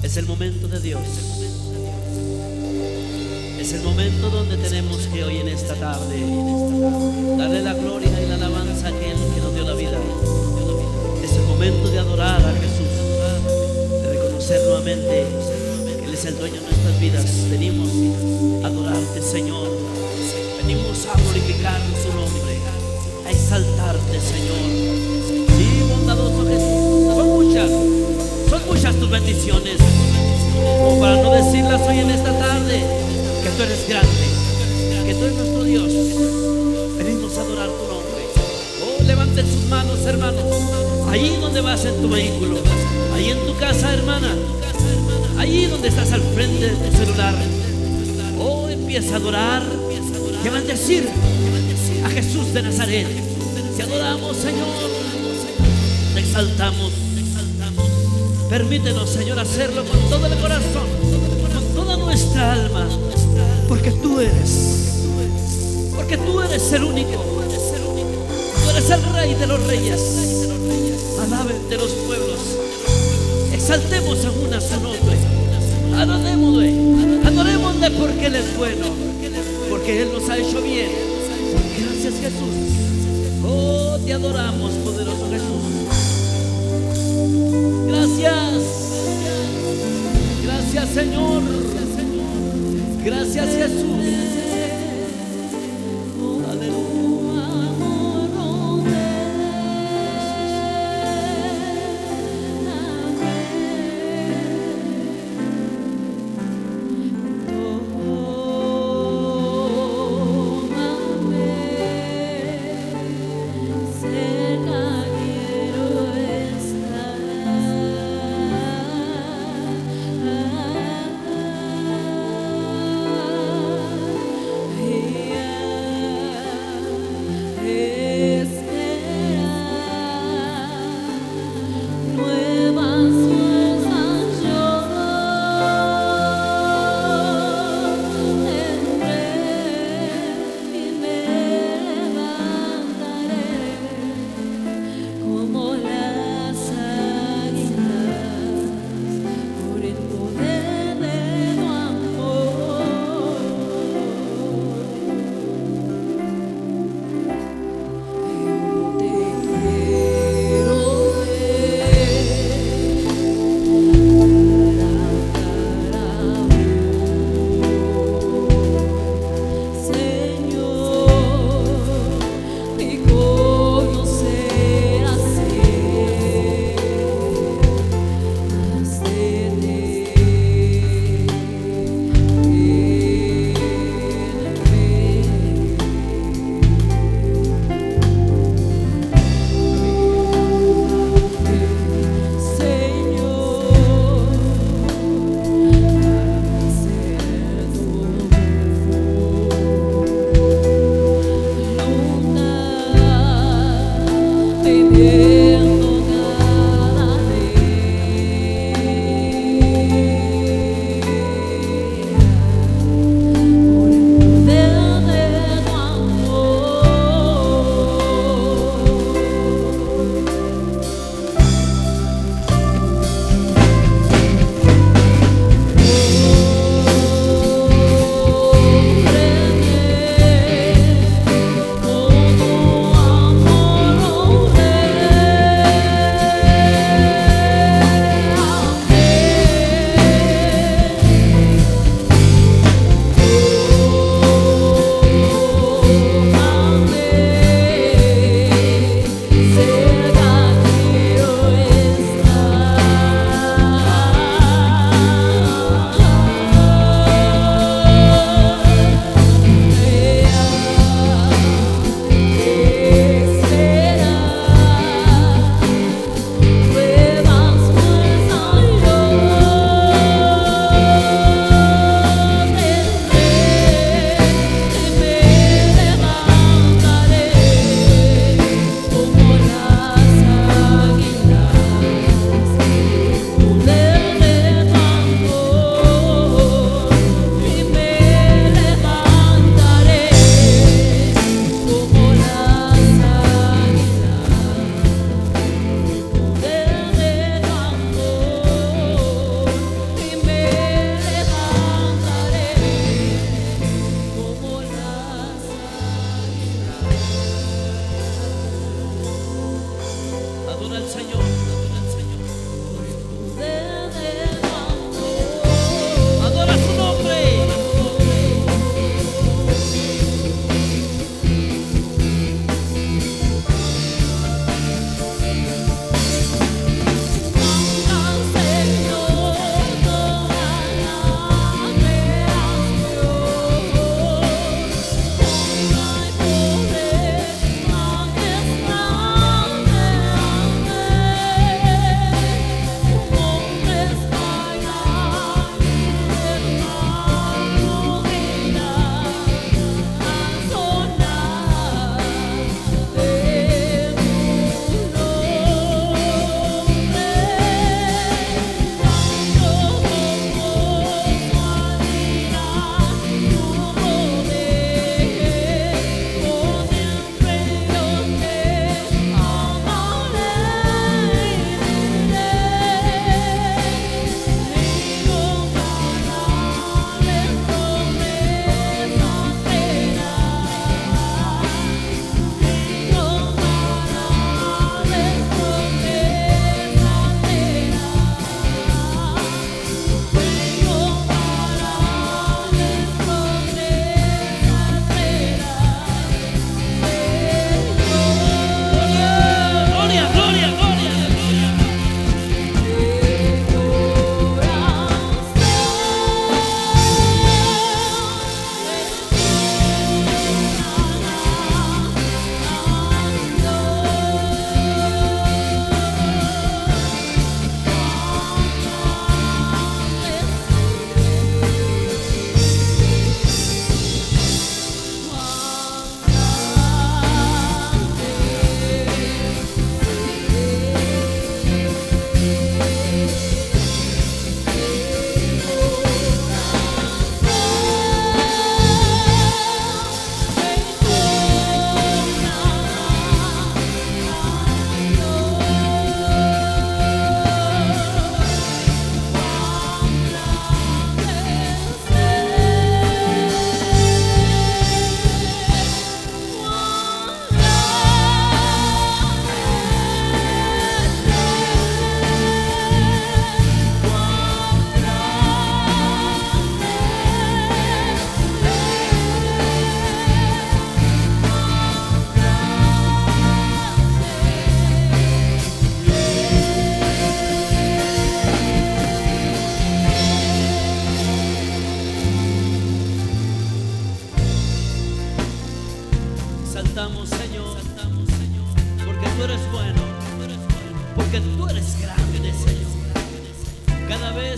Es el momento de Dios. Es el momento donde tenemos que hoy en esta tarde darle la gloria y la alabanza a aquel que nos dio la vida. Es el momento de adorar a Jesús, de reconocer nuevamente que Él es el dueño de nuestras vidas. Venimos a adorarte, Señor. Venimos a glorificar su nombre, a exaltarte, Señor. Sí, bondadoso Jesús. Son muchas tus bendiciones, como para no decirlas hoy en esta tarde. Que tú eres grande, que tú eres nuestro Dios. Venimos a adorar tu nombre. Oh, levanten sus manos, hermanos. Allí donde vas en tu vehículo, allí en tu casa, hermana, allí donde estás al frente de tu celular. Oh, empieza a adorar y a bendecir a Jesús de Nazaret. Te adoramos, Señor. Te exaltamos. Permítenos, Señor, hacerlo con todo el corazón, con toda nuestra alma, porque tú eres el único. Tú eres el Rey de los reyes. Alaben de los pueblos. Exaltemos aún a su nombre. Adorémosle porque Él es bueno, porque Él nos ha hecho bien. Gracias, Jesús. Oh, te adoramos, poderoso Jesús. Gracias. Gracias, Señor. Gracias, Jesús.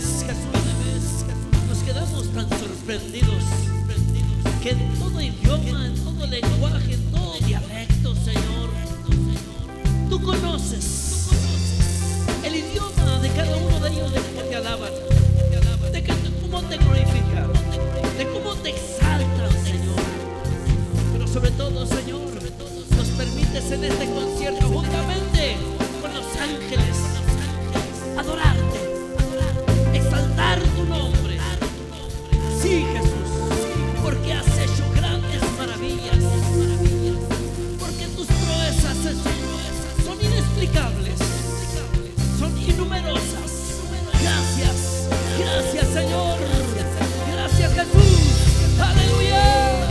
vez, Jesús, nos quedamos tan sorprendidos que en todo idioma, en todo lenguaje, en todo dialecto, Señor, tú conoces el idioma de cada uno de ellos, de cómo te alaban, de cómo te glorifican, de cómo te exaltan, Señor. Pero sobre todo, Señor, nos permites en este concierto juntamente con los ángeles adorarte, exaltar tu nombre. Sí, Jesús, porque has hecho grandes maravillas, porque tus proezas son inexplicables, son innumerosas. Gracias, gracias, Señor, gracias, Jesús. Aleluya.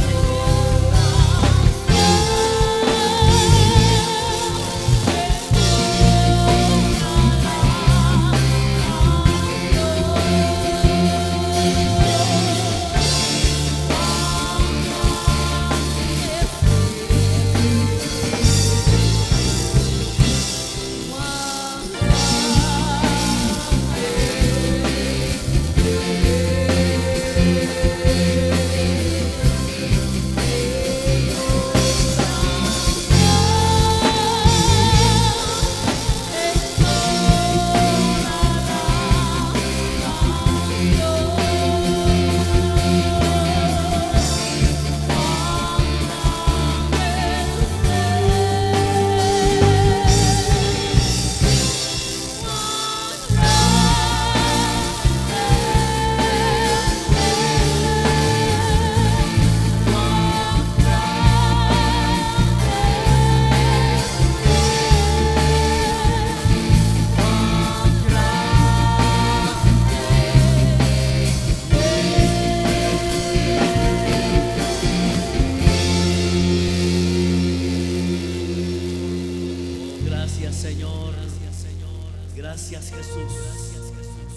Gracias, Jesús.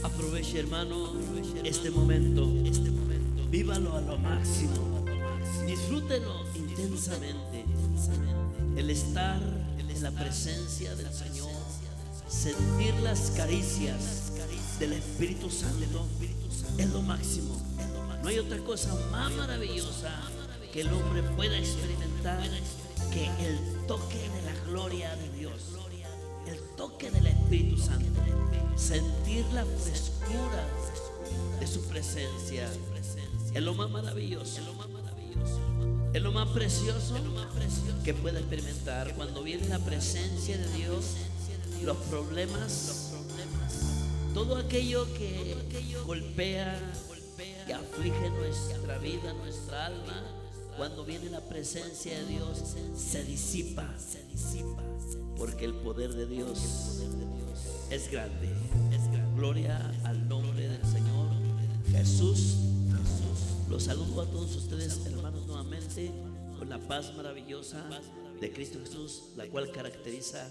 Aproveche, hermano, este momento. Vívalo a lo máximo. Disfrútelo intensamente. El estar en la presencia del Señor, sentir las caricias del Espíritu Santo es lo máximo. No hay otra cosa más maravillosa que el hombre pueda experimentar que el toque de la gloria de Dios, el toque del Espíritu Santo, sentir la frescura de su presencia. Es lo más maravilloso, es lo más precioso que puede experimentar. Cuando viene la presencia de Dios, los problemas, todo aquello que golpea y aflige nuestra vida, nuestra alma, cuando viene la presencia de Dios, se disipa, porque el poder de Dios es grande. Gloria al nombre del Señor Jesús. Los saludo a todos ustedes, hermanos, nuevamente con la paz maravillosa de Cristo Jesús, la cual caracteriza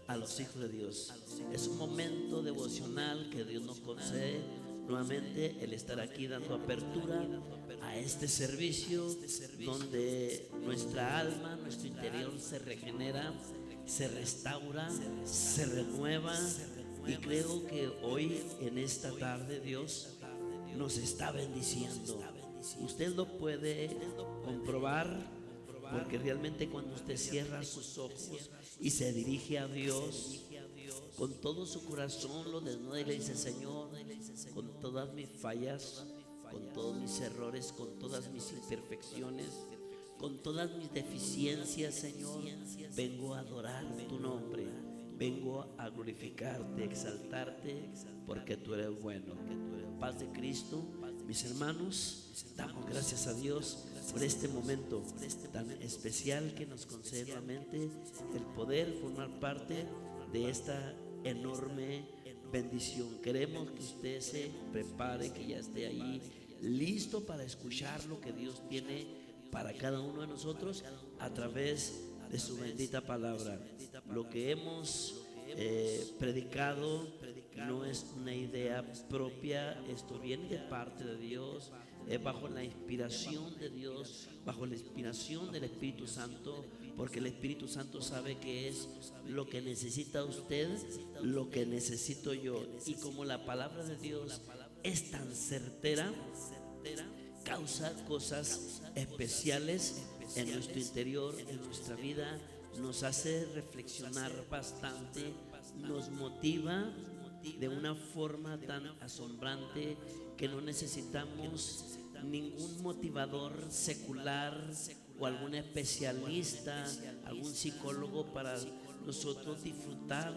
a los hijos de Dios. Es un momento devocional que Dios nos concede nuevamente, el estar aquí dando apertura a este servicio donde nuestra alma, nuestro interior se regenera, se restaura, se renueva. Y creo que hoy, en esta tarde, Dios nos está bendiciendo. Usted lo puede comprobar, porque realmente cuando usted cierra sus ojos y se dirige a Dios con todo su corazón, lo desnuda y le dice: Señor, con todas mis fallas, con todos mis errores, con todas mis imperfecciones, con todas mis deficiencias, Señor, vengo a adorar tu nombre, vengo a glorificarte, exaltarte, porque tú eres bueno. Paz de Cristo, mis hermanos, damos gracias a Dios por este momento tan especial que nos concede nuevamente el poder formar parte de esta enorme bendición. Queremos que usted se prepare, que ya esté ahí listo para escuchar lo que Dios tiene para cada uno de nosotros a través de su bendita palabra. Lo que hemos predicado no es una idea propia, esto viene de parte de Dios, es bajo la inspiración de Dios, bajo la inspiración del Espíritu Santo, porque el Espíritu Santo sabe que es lo que necesita usted, lo que necesito yo. Y como la palabra de Dios es tan certera, causa cosas especiales en nuestro interior, en nuestra vida, nos hace reflexionar bastante, nos motiva de una forma tan asombrante que no necesitamos ningún motivador secular o algún especialista, algún psicólogo para nosotros disfrutar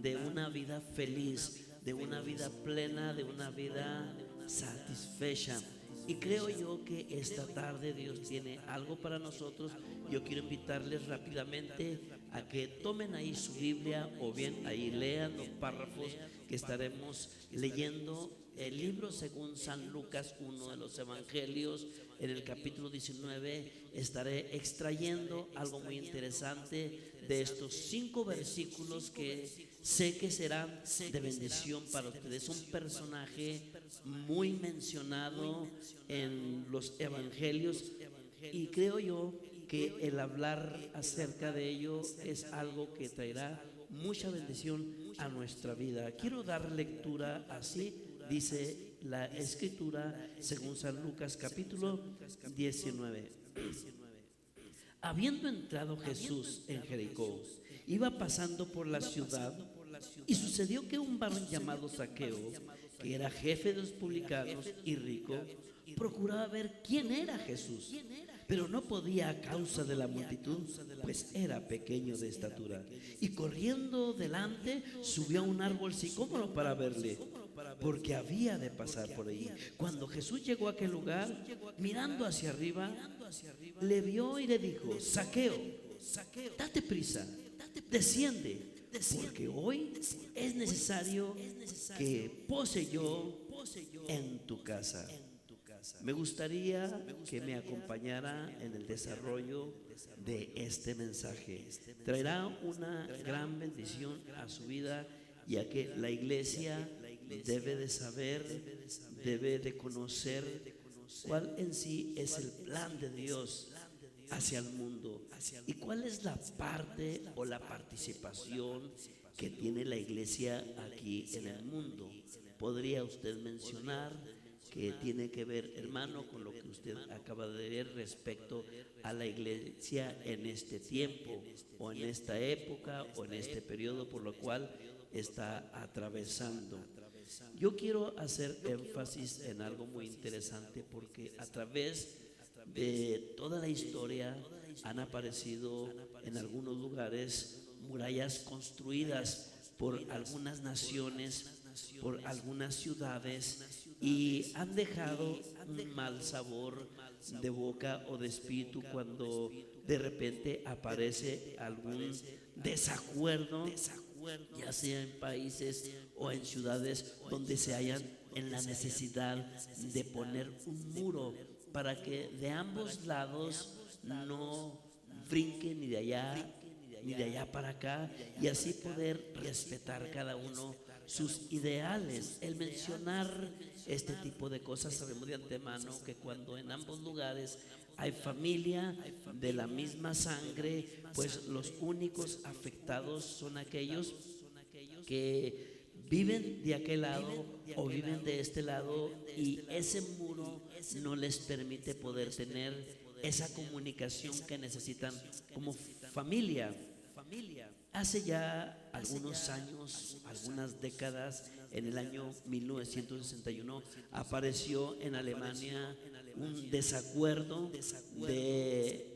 de una vida feliz, de una vida plena, de una vida satisfecha. Y creo yo que esta tarde Dios tiene algo para nosotros. Yo quiero invitarles rápidamente a que tomen ahí su Biblia o bien ahí lean los párrafos que estaremos leyendo. El libro según San Lucas, uno de los evangelios, en el capítulo 19 estaré extrayendo algo muy interesante de estos 5 versículos que sé que serán de bendición para ustedes. Un personaje muy mencionado en los evangelios y creo yo que el hablar acerca de ello es algo que traerá mucha bendición a nuestra vida. Quiero dar lectura así. Dice la escritura según San Lucas capítulo 19. Habiendo entrado Jesús en Jericó, iba pasando por la ciudad, y sucedió que un varón llamado Zaqueo, que era jefe de los publicanos y rico, procuraba ver quién era Jesús, pero no podía a causa de la multitud, pues era pequeño de estatura. Y corriendo delante, subió a un árbol sicómoro para verle, porque había de pasar por ahí. Cuando Jesús llegó a aquel lugar, mirando hacia arriba, le vio y le dijo: Zaqueo, date prisa, desciende, porque hoy es necesario que pose yo en tu casa. Me gustaría que me acompañara en el desarrollo de este mensaje. Traerá una gran bendición a su vida, ya que la iglesia debe de saber, debe de conocer cuál en sí es el plan de Dios hacia el mundo y cuál es la parte o la participación que tiene la iglesia aquí en el mundo. ¿Podría usted mencionar que tiene que ver, hermano, con lo que usted acaba de ver respecto a la iglesia en este tiempo o en esta época o en este periodo por lo cual está atravesando? Yo quiero hacer énfasis en algo muy interesante, porque a través de toda la historia han aparecido en algunos lugares murallas construidas por algunas naciones, por algunas ciudades, y han dejado un mal sabor de boca o de espíritu cuando de repente aparece algún desacuerdo, ya sea en países o en ciudades donde se hallan en la necesidad de poner un muro para que de ambos lados no brinquen ni de allá para acá, y así poder respetar cada uno sus ideales. El mencionar este tipo de cosas, sabemos de antemano que cuando en ambos lugares hay familia de la misma sangre, pues los únicos afectados son aquellos que viven de aquel lado o viven de este lado, y ese muro no les permite poder tener esa comunicación que necesitan como familia. Hace ya algunos años, algunas décadas, en el año 1961, apareció en Alemania un desacuerdo de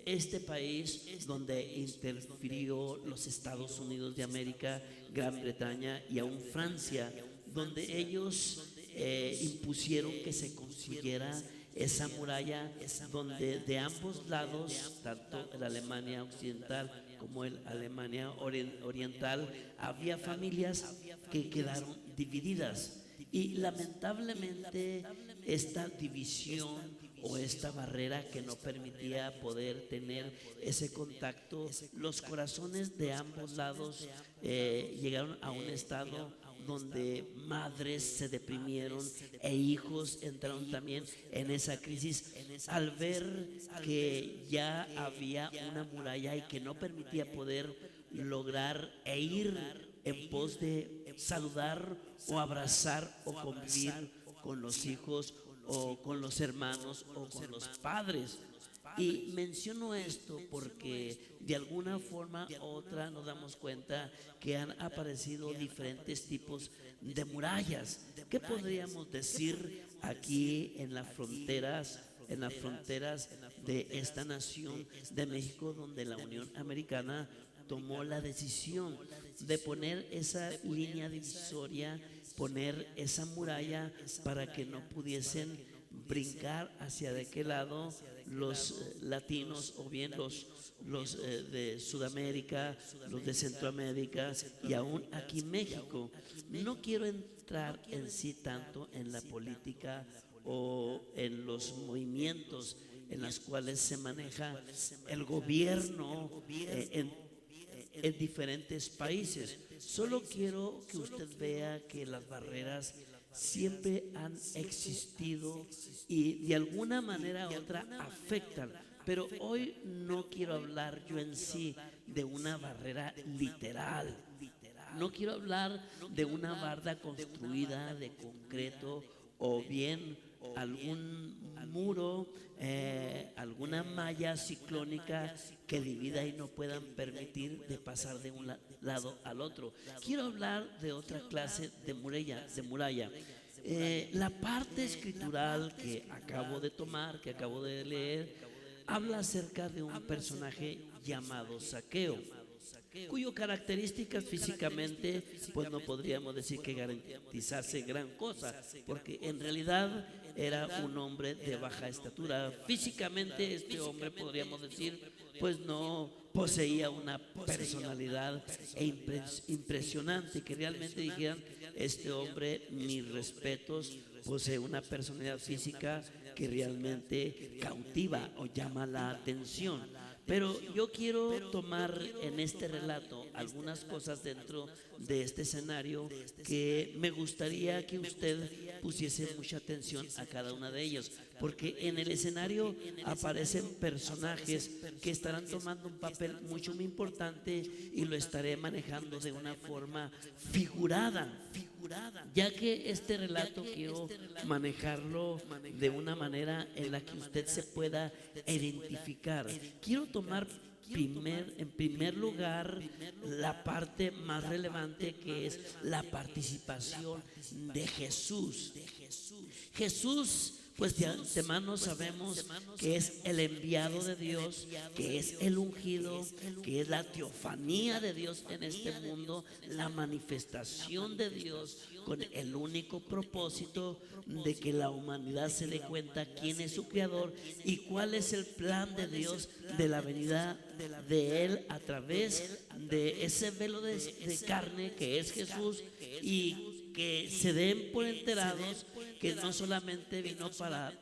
este país, donde interfirió los Estados Unidos de América, Gran Bretaña y aún Francia, donde ellos impusieron que se construyera esa muralla, donde de ambos lados, tanto en la Alemania occidental como en la Alemania oriental, había familias que quedaron divididas. Y lamentablemente esta división o esta barrera que no permitía poder tener ese contacto, los corazones de ambos lados llegaron a un estado donde madres se deprimieron e hijos entraron también en esa crisis al ver que ya había una muralla y que no permitía poder lograr e ir en pos de saludar o abrazar o convivir con los hijos o con los hermanos o con los padres. Y menciono esto porque de alguna forma u otra nos damos cuenta que han aparecido diferentes tipos de murallas. ¿Qué podríamos decir aquí en las fronteras? En las fronteras de esta nación de México, donde la Unión Americana tomó la decisión de poner esa línea divisoria, poner esa muralla para que no pudiesen brincar hacia de qué lado los latinos o bien los de Sudamérica, los de Centroamérica y aún aquí México. No quiero entrar en sí tanto en la política o en los movimientos en los cuales se maneja el gobierno en diferentes países. Solo quiero que usted vea que las barreras siempre han existido y de alguna manera u otra afectan. Pero hoy no quiero hablar yo en sí de una barrera literal. No quiero hablar de una barda construida de concreto o bien algún muro, alguna malla ciclónica que divida y no puedan permitir de pasar de un lado al otro. Quiero hablar de otra clase de muralla. La parte escritural que acabo de tomar, que acabo de leer, habla acerca de un personaje llamado Zaqueo, cuyo características físicamente pues no podríamos decir que garantizase gran cosa, porque en realidad era un hombre de baja estatura. Físicamente este hombre, podríamos decir, pues no poseía una personalidad impresionante que realmente dijeran: este hombre, mis respetos, posee una personalidad física que realmente cautiva o llama la atención. Pero yo quiero tomar en este relato algunas cosas dentro de este escenario que me gustaría que usted pusiese mucha atención a cada una de ellas, porque en el escenario aparecen personajes que estarán tomando un papel mucho muy importante y lo estaré manejando de una forma figurada, ya que este relato quiero manejarlo de una manera en la que usted se pueda identificar. Quiero tomar en primer lugar la parte más relevante, que es la participación de Jesús. Jesús, pues de antemano sabemos que es el enviado de Dios, que es el ungido, que es la teofanía de Dios en este mundo, la manifestación de Dios con el único propósito de que la humanidad se dé cuenta quién es su creador y cuál es el plan de Dios de la venida de Él a través de ese velo de carne que es Jesús, y que se den por enterados que no solamente vino para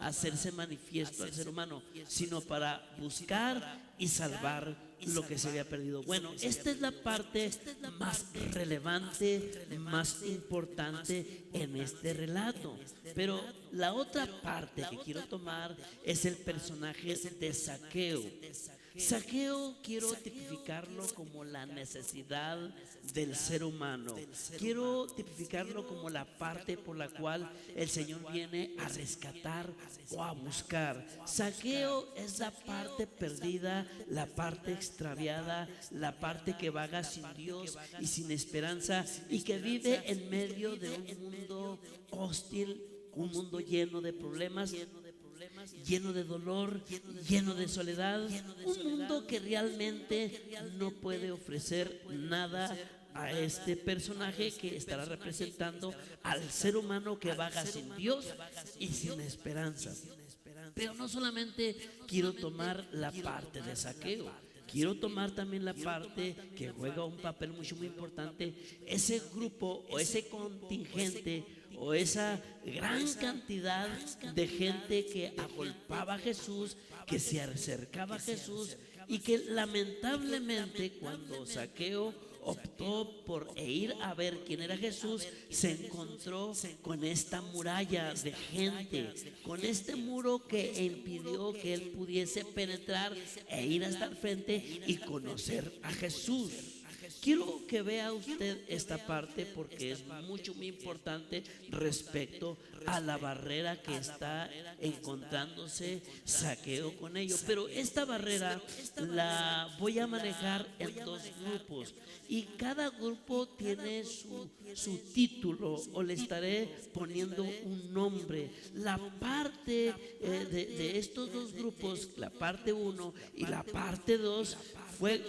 hacerse manifiesto al ser humano, sino para buscar y salvar lo que se había perdido. Bueno, esta es la parte más relevante, más importante en este relato. Pero la otra parte que quiero tomar es el personaje de Zaqueo. Zaqueo quiero tipificarlo como la necesidad del ser humano. Quiero tipificarlo como la parte por la cual el Señor viene a rescatar o a buscar. Zaqueo es la parte perdida, la parte extraviada, la parte que vaga sin Dios y sin esperanza, y que vive en medio de un mundo hostil, un mundo lleno de problemas, lleno de dolor, lleno de soledad, un mundo que realmente no puede ofrecer nada a este personaje que estará representando al ser humano que vaga sin Dios y sin esperanza. Pero no solamente quiero tomar la parte de Zaqueo, quiero tomar también la parte que juega un papel mucho muy importante, ese grupo o ese contingente o esa gran cantidad de gente que agolpaba a Jesús, que se acercaba a Jesús, y que lamentablemente cuando Zaqueo optó por ir a ver quién era Jesús, se encontró con esta muralla de gente, con este muro que impidió que él pudiese penetrar e ir hasta el frente y conocer a Jesús. Quiero que vea usted esta parte porque es mucho, muy importante respecto a la barrera que está encontrándose Zaqueo con ello. Pero esta barrera la voy a manejar en dos grupos y cada grupo tiene su título, o le estaré poniendo un nombre. La parte de estos dos grupos, la parte 1 y la parte 2,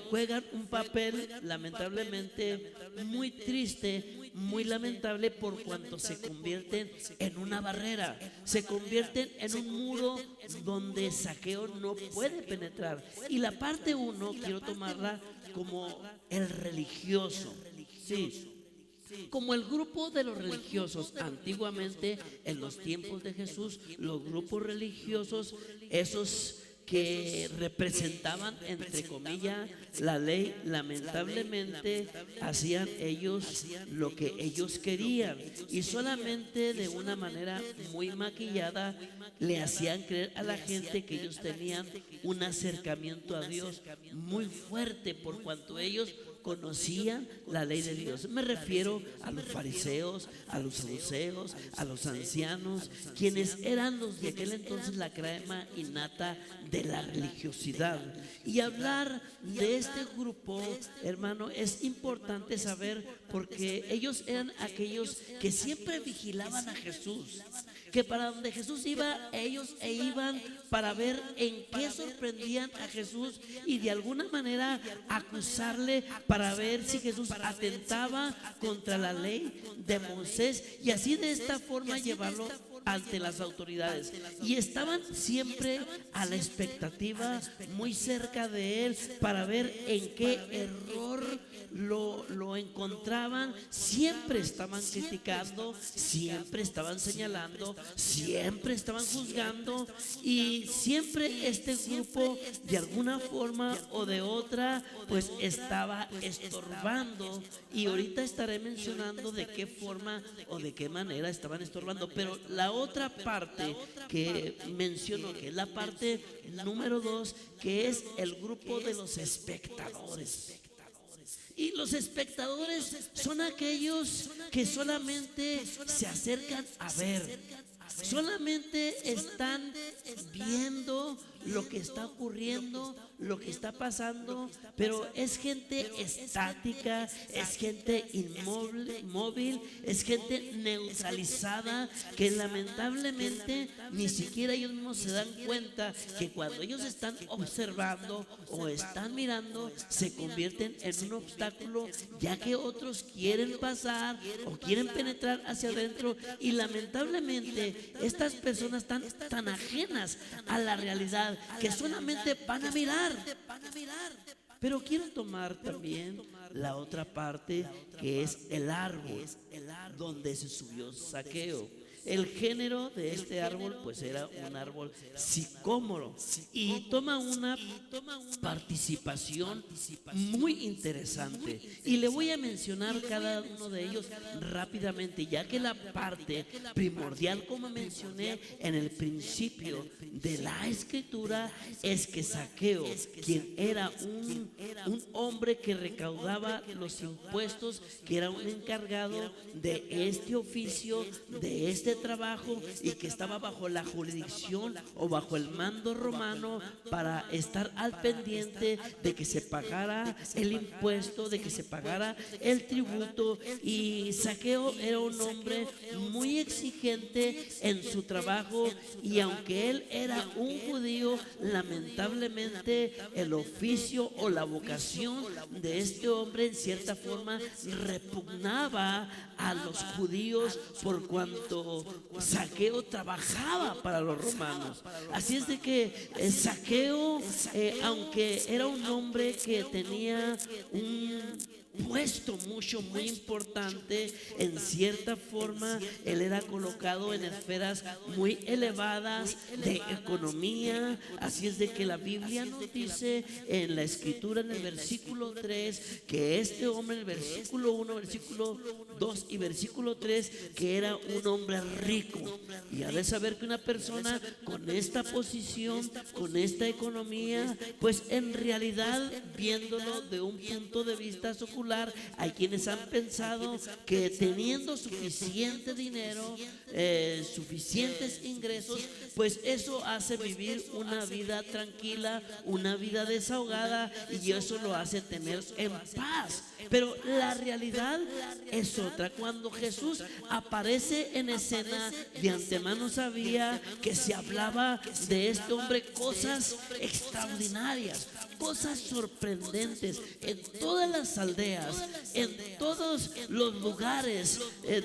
juegan un papel lamentablemente muy triste, muy lamentable, por cuanto se convierten en una barrera, se convierten en un muro donde Zaqueo no puede penetrar. Y la parte 1 quiero tomarla como el religioso, sí, como el grupo de los religiosos. Antiguamente, en los tiempos de Jesús, los grupos religiosos, esos que representaban, entre comillas, la ley, lamentablemente hacían ellos lo que ellos querían, y solamente de una manera muy maquillada le hacían creer a la gente que ellos tenían un acercamiento a Dios muy fuerte, por cuanto ellos conocían la ley de Dios. Me refiero a los fariseos, a los saduceos, a los ancianos, quienes eran los de aquel entonces la crema innata de la religiosidad. Y hablar de este grupo, hermano, es importante saber, porque ellos eran aquellos que siempre vigilaban a Jesús, que para donde Jesús iba, ellos iban para ver en qué sorprendían a Jesús y de alguna manera acusarle, para ver si Jesús atentaba contra la ley de Moisés, y así de esta forma llevarlo ante las autoridades. Y estaban siempre a la expectativa, muy cerca de él, para ver en qué error lo encontraban. Siempre estaban criticando, siempre estaban señalando, siempre estaban juzgando, y siempre este grupo, de alguna forma o de otra, pues estaba estorbando. Y ahorita estaré mencionando de qué forma o de qué manera estaban estorbando. Pero la otra parte que menciono, que es la parte número 2, que es el grupo de los espectadores. Y los espectadores son aquellos que solamente se acercan a ver, solamente están viendo lo que está ocurriendo, lo que está pasando, pero es gente estática, es gente inmóvil, es gente neutralizada, que lamentablemente ni siquiera ellos mismos se dan cuenta que cuando ellos están observando o están mirando, se convierten en un obstáculo, ya que otros quieren pasar o quieren penetrar hacia adentro. Y lamentablemente estas personas están tan ajenas a la realidad que solamente van a mirar. Pero quiero tomar también la otra parte, que es el árbol donde se subió Zaqueo. El género de este árbol pues era un árbol sicómoro, y toma una participación muy interesante, y le voy a mencionar cada uno de ellos rápidamente, ya que la parte primordial, como mencioné en el principio de la escritura, es que Zaqueo, quien era un hombre que recaudaba los impuestos, que era un encargado de este oficio, de este trabajo, y que estaba bajo la jurisdicción o bajo el mando romano, para estar al pendiente de que se pagara el impuesto, de que se pagara el tributo. Y Zaqueo era un hombre muy exigente en su trabajo, y aunque él era un judío, lamentablemente el oficio o la vocación de este hombre en cierta forma repugnaba a los judíos, por cuanto Zaqueo trabajaba para los romanos. Así es de que Zaqueo, aunque era un hombre que tenía un puesto muy importante, en cierta forma él era colocado en esferas muy elevadas de economía. Así es de que la Biblia nos dice en la escritura, en el versículo 3, que este hombre, en el versículo 1, versículo 2 y versículo 3, que era un hombre rico. Y ha de saber que una persona con esta posición, con esta economía, pues en realidad, viéndolo de un punto de vista secular, particular, hay quienes han pensado que teniendo suficiente dinero, suficientes ingresos, pues eso hace vivir una vida tranquila, una vida desahogada, y eso lo hace tener en paz. Pero la realidad es otra. Cuando Jesús aparece en escena, de antemano sabía que se hablaba de este hombre cosas extraordinarias, cosas sorprendentes en todas las aldeas, en todos los lugares,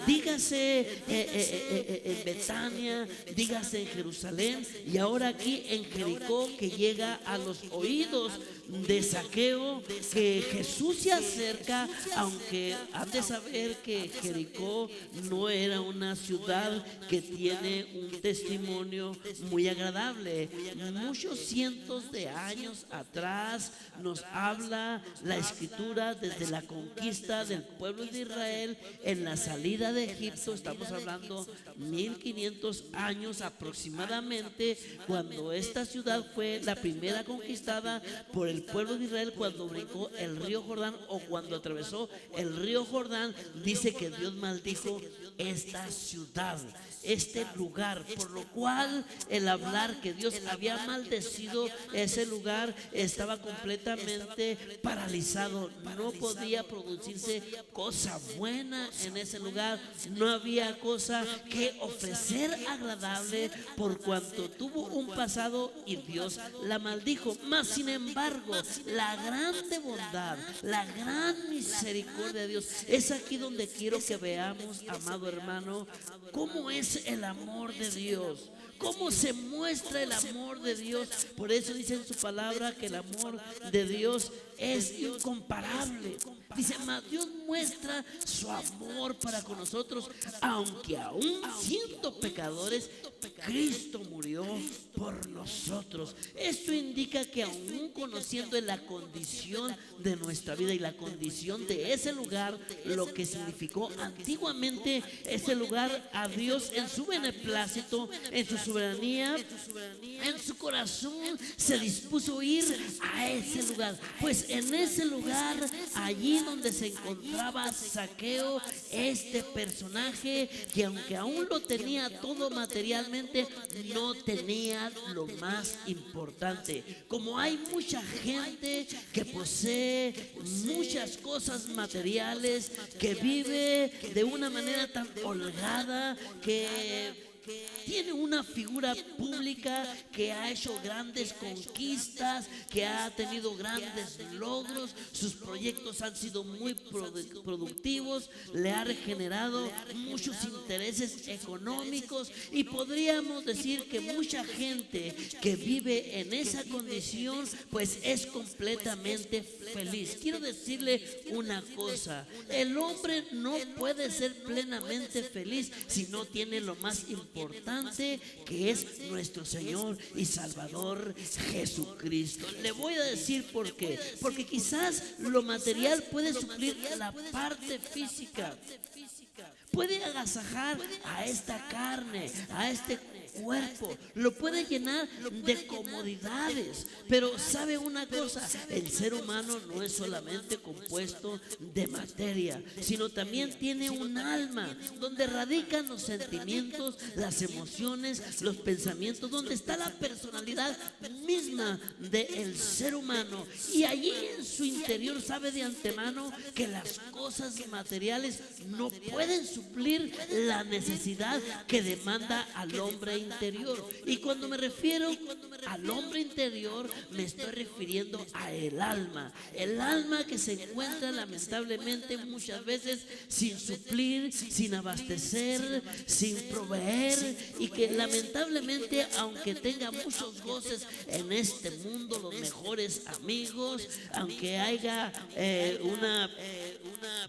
dígase en Betania, dígase en Jerusalén, y ahora aquí en Jericó, que llega a los oídos de Zaqueo, que Jesús se acerca, aunque han de saber que Jericó no era una ciudad que tiene un testimonio muy agradable. Muchos cientos de años atrás nos habla la Escritura desde la conquista del pueblo de Israel en la salida de Egipto. Estamos hablando 1500 años aproximadamente, cuando esta ciudad fue la primera conquistada por el pueblo de Israel, cuando brincó el río Jordán, o cuando atravesó el río Jordán. Dice que Dios maldijo esta ciudad, este lugar, por lo cual el hablar que Dios había maldecido ese lugar estaba completamente paralizado. No podía producirse cosa buena en ese lugar, no había cosa que ofrecer agradable, por cuanto tuvo un pasado y Dios la maldijo. Mas sin embargo, la grande bondad, la gran misericordia de Dios, es aquí donde quiero que veamos, amado hermano, cómo es el amor de Dios, cómo se muestra el amor de Dios. Por eso dice en su palabra que el amor de Dios es incomparable. Dice, mas Dios muestra su amor para con nosotros, aunque aún siendo pecadores, Cristo murió por nosotros. Esto indica que aún conociendo la condición de nuestra vida y la condición de ese lugar, lo que significó antiguamente ese lugar, a Dios en su beneplácito, en su soberanía, en su corazón, se dispuso a ir a ese lugar. Pues en ese lugar, allí donde se encontraba Zaqueo, este personaje que aunque aún lo tenía todo materialmente, no tenía lo más importante. Como hay mucha gente que posee muchas cosas materiales, que vive de una manera tan holgada, que tiene una figura pública, que ha hecho grandes conquistas, que ha tenido grandes logros, sus proyectos han sido muy productivos, le ha generado muchos intereses económicos, y podríamos decir que mucha gente que vive en esa condición pues es completamente feliz. Quiero decirle una cosa: el hombre no puede ser plenamente feliz si no tiene lo más importante, que es nuestro Señor y Salvador Jesucristo. Le voy a decir por qué. Porque quizás lo material puede suplir la parte física, puede agasajar a esta carne, a este cuerpo, lo puede llenar de comodidades. Pero sabe una cosa: el ser humano no es solamente compuesto de materia, sino también tiene un alma donde radican los sentimientos, las emociones, los pensamientos, donde está la personalidad misma del ser humano. Y allí en su interior sabe de antemano que las cosas materiales no pueden suplir la necesidad que demanda al hombre interior. Y cuando me refiero al hombre interior, me estoy refiriendo a el alma que se encuentra lamentablemente muchas veces sin suplir, sin abastecer, sin proveer, y que lamentablemente, aunque tenga muchos goces en este mundo, los mejores amigos, aunque haya una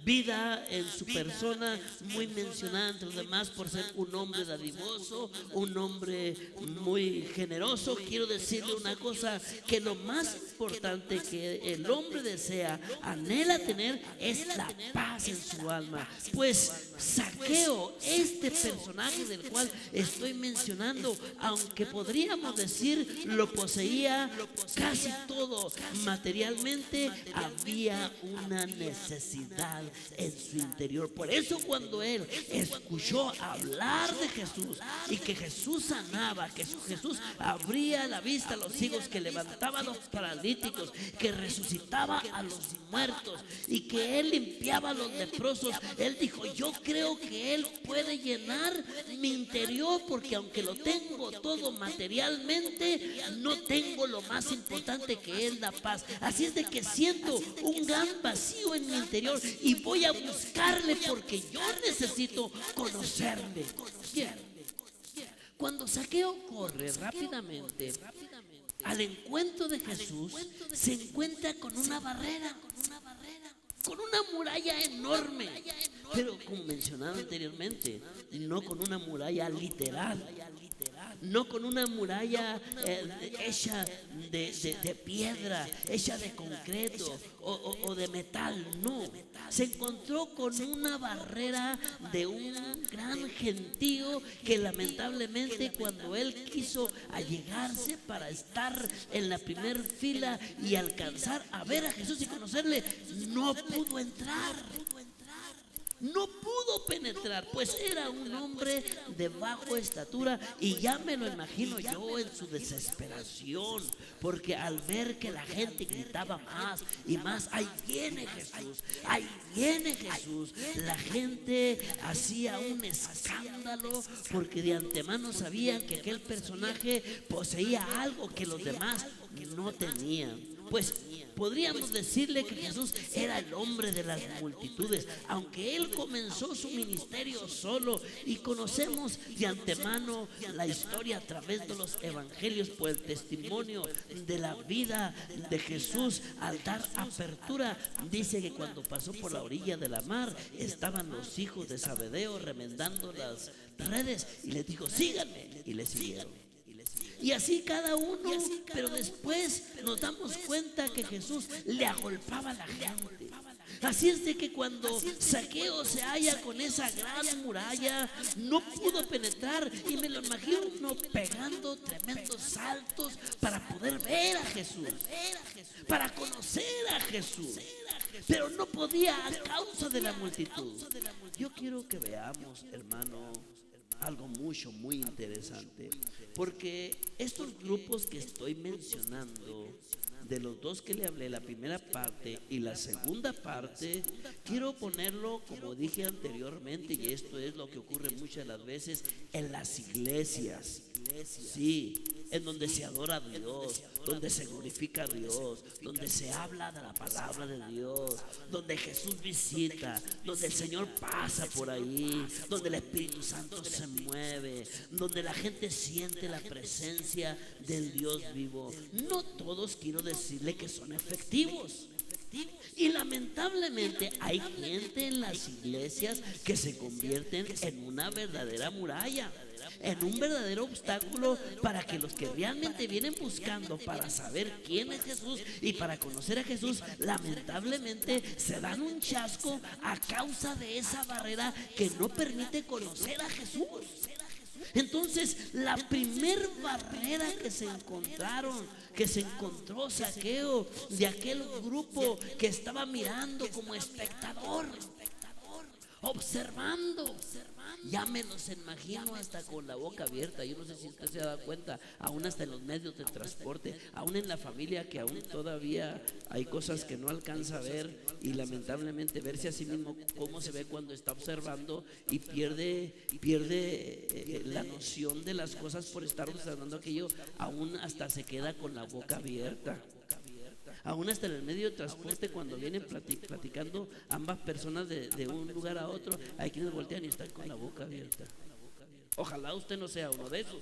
vida en su persona muy mencionada entre los demás por ser un hombre dadivoso, un hombre muy generoso, quiero decirle una cosa: que lo más importante que el hombre desea, anhela tener, es la paz en su alma. Pues Saqueo, este personaje del cual estoy mencionando, aunque podríamos decir lo poseía casi todo materialmente, había una necesidad en su interior. Por eso cuando él escuchó hablar de Jesús y que Jesús sanaba, que Jesús abría la vista a los ciegos, que levantaba a los paralíticos, que resucitaba a los muertos y que él limpiaba a los leprosos, él dijo: yo creo que él puede llenar mi interior, porque aunque lo tengo todo materialmente, no tengo lo más importante, que es la paz. Así es de que siento un gran vacío en mi interior y voy a buscarle, porque yo necesito conocerle. Cuando Saqueo corre rápidamente al encuentro de Jesús, se encuentra con una barrera, con una muralla enorme, pero como mencionaba anteriormente, no con una muralla literal, no con una muralla hecha de piedra, hecha de concreto o de metal, no. Se encontró con una barrera de un gran gentío que lamentablemente, cuando él quiso allegarse para estar en la primer fila y alcanzar a ver a Jesús y conocerle, no pudo entrar. No pudo penetrar, pues era un hombre de baja estatura, y ya me lo imagino yo en su desesperación, porque al ver que la gente gritaba más y más: ahí viene Jesús, ahí viene Jesús, la gente hacía un escándalo, porque de antemano sabían que aquel personaje poseía algo que los demás no tenían. Pues podríamos decirle que Jesús era el hombre de las multitudes, aunque él comenzó su ministerio solo, y conocemos de antemano la historia a través de los evangelios, por el testimonio de la vida de Jesús. Al dar apertura, dice que cuando pasó por la orilla de la mar, estaban los hijos de Zebedeo remendando las redes, y les dijo: síganme, y le siguieron. Y así cada uno, pero después nos damos cuenta que Jesús le agolpaba a la gente. Así es de que cuando Saqueo se halla con esa gran muralla, no pudo penetrar, y me lo imagino pegando tremendos saltos para poder ver a Jesús, para conocer a Jesús, pero no podía a causa de la multitud. Yo quiero que veamos, hermano, algo muy interesante, porque estos grupos que estoy mencionando, de los dos que le hablé, la primera parte y la segunda parte, quiero ponerlo, como dije anteriormente, y esto es lo que ocurre muchas de las veces en las iglesias. Sí, en donde se adora a Dios, donde se glorifica a Dios, donde se habla de la palabra de Dios, donde Jesús visita, donde el Señor pasa por ahí, donde el Espíritu Santo se mueve, donde la gente siente la presencia del Dios vivo. No todos, quiero decirle, que son efectivos. Y lamentablemente hay gente en las iglesias que se convierten en una verdadera muralla, en un verdadero obstáculo para que los que realmente vienen buscando para saber quién es Jesús y para conocer a Jesús, lamentablemente se dan un chasco a causa de esa barrera que no permite conocer a Jesús. Entonces, la primer barrera que se encontró Saqueo, de aquel grupo que estaba mirando como espectador, observando, ya me los imagino hasta con la boca abierta. Yo no sé si usted se ha dado cuenta, aún hasta en los medios de transporte, aún en la familia, que aún todavía hay cosas que no alcanza a ver, y lamentablemente verse a sí mismo cómo se ve cuando está observando, y pierde la noción de las cosas por estar observando aquello, aún hasta se queda con la boca abierta. Aún hasta en el medio de transporte, cuando vienen platicando ambas personas de un lugar a otro, hay quienes voltean y están con la boca abierta. Ojalá usted no sea uno de esos,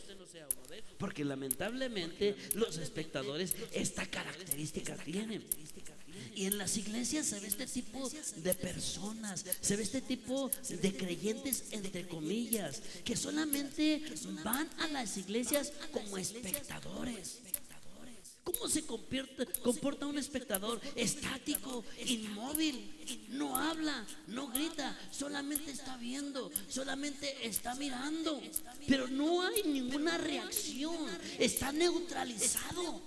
porque lamentablemente los espectadores esta característica tienen. Y en las iglesias se ve este tipo de personas, se ve este tipo de creyentes, entre comillas, que solamente van a las iglesias como espectadores, ¿Cómo se comporta un espectador? Estático, inmóvil, no habla, no grita, solamente está viendo, solamente está mirando, pero no hay ninguna reacción, está neutralizado.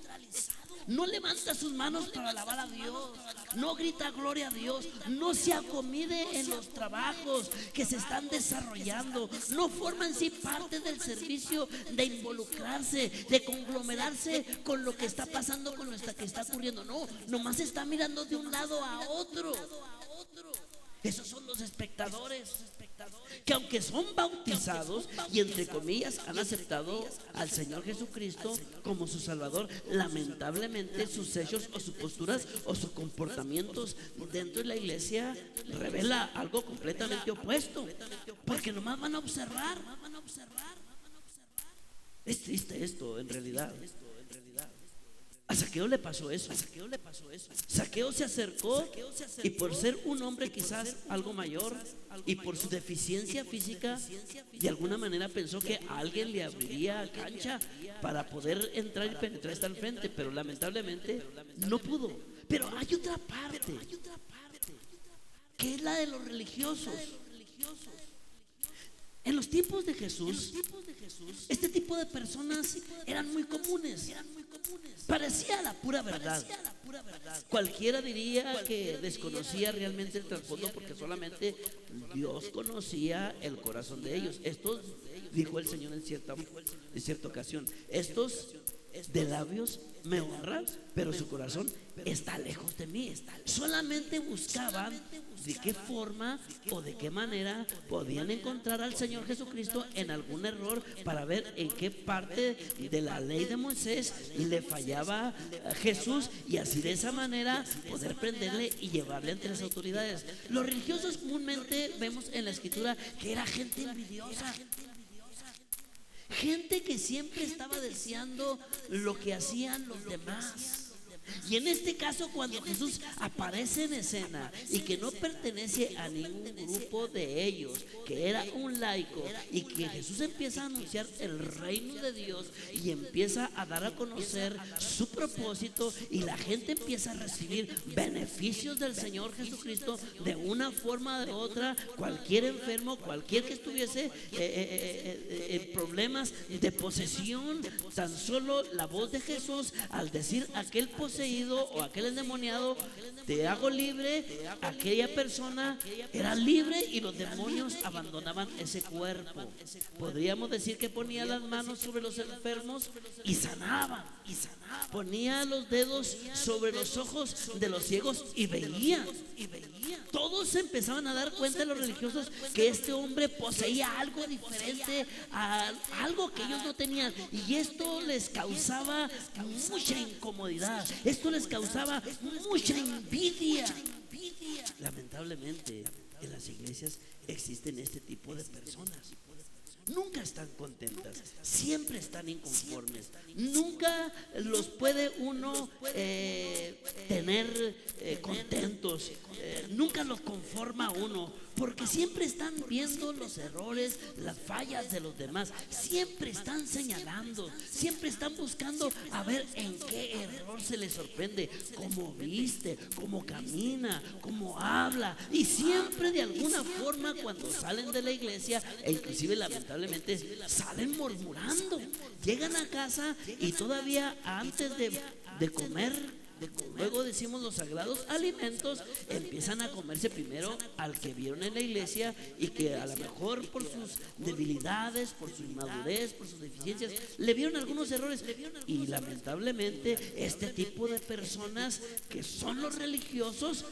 No levanta sus manos para alabar a Dios, no grita gloria a Dios, no se acomide en los trabajos que se están desarrollando, no forma en sí parte del servicio de involucrarse, de conglomerarse con lo que está pasando, con lo que está ocurriendo. No, nomás está mirando de un lado a otro. Esos son los espectadores que, aunque son bautizados y entre comillas han aceptado al Señor Jesucristo como su Salvador, lamentablemente sus hechos o sus posturas o sus comportamientos dentro de la iglesia revela algo completamente opuesto, porque nomás van a observar. Es triste esto, en realidad. A Zaqueo le pasó eso. Zaqueo se acercó y por ser un hombre quizás algo mayor y por su deficiencia física, de alguna manera pensó que alguien le abriría cancha para poder entrar y penetrar hasta el frente, pero lamentablemente no pudo. Pero hay otra parte, que es la de los religiosos. En los tiempos de Jesús, este tipo de personas eran muy comunes. Parecía la pura verdad. Cualquiera diría que desconocía realmente el trasfondo, porque solamente Dios conocía el corazón de ellos. Estos, dijo el Señor en cierta ocasión, estos de labios me honran, pero su corazón está lejos de mí. Solamente buscaban de qué forma o de qué manera podían encontrar al Señor Jesucristo en algún error, para ver en qué parte de la ley de Moisés le fallaba a Jesús, y así de esa manera poder prenderle y llevarle ante las autoridades. Los religiosos comúnmente vemos en la Escritura que era gente envidiosa, gente que siempre estaba deseando lo que hacían los demás. Y en este caso, cuando Jesús aparece en escena y que no pertenece a ningún grupo de ellos, que era un laico, y que Jesús empieza a anunciar el reino de Dios y empieza a dar a conocer su propósito, y la gente empieza a recibir beneficios del Señor Jesucristo de una forma o de otra. Cualquier enfermo, cualquier que estuviese en problemas de posesión, tan solo la voz de Jesús al decir aquel poseído o aquel endemoniado, te hago libre, aquella persona era libre y los demonios abandonaban ese cuerpo. Podríamos decir que ponía las manos sobre los enfermos y sanaban, ponía los dedos sobre los ojos de los ciegos y veían. Todos se empezaban a dar cuenta, los religiosos, que este hombre poseía algo diferente, algo que ellos no tenían, y esto les causaba mucha incomodidad, esto les causaba mucha envidia. Lamentablemente en las iglesias existen este tipo de personas. Nunca están contentas, siempre están inconformes. Nunca los puede uno tener contentos, nunca los conforma uno, porque siempre están viendo los errores, las fallas de los demás, siempre están señalando, siempre están buscando a ver en qué error se les sorprende, cómo viste, cómo camina, cómo habla, y siempre de alguna forma cuando salen de la iglesia, e inclusive lamentablemente salen murmurando, llegan a casa y todavía antes de comer, luego decimos los sagrados alimentos, empiezan a comerse primero al que vieron en la iglesia, y que a lo mejor por sus debilidades, por su inmadurez, por sus deficiencias, le vieron algunos errores. Y lamentablemente este tipo de personas, que son los religiosos,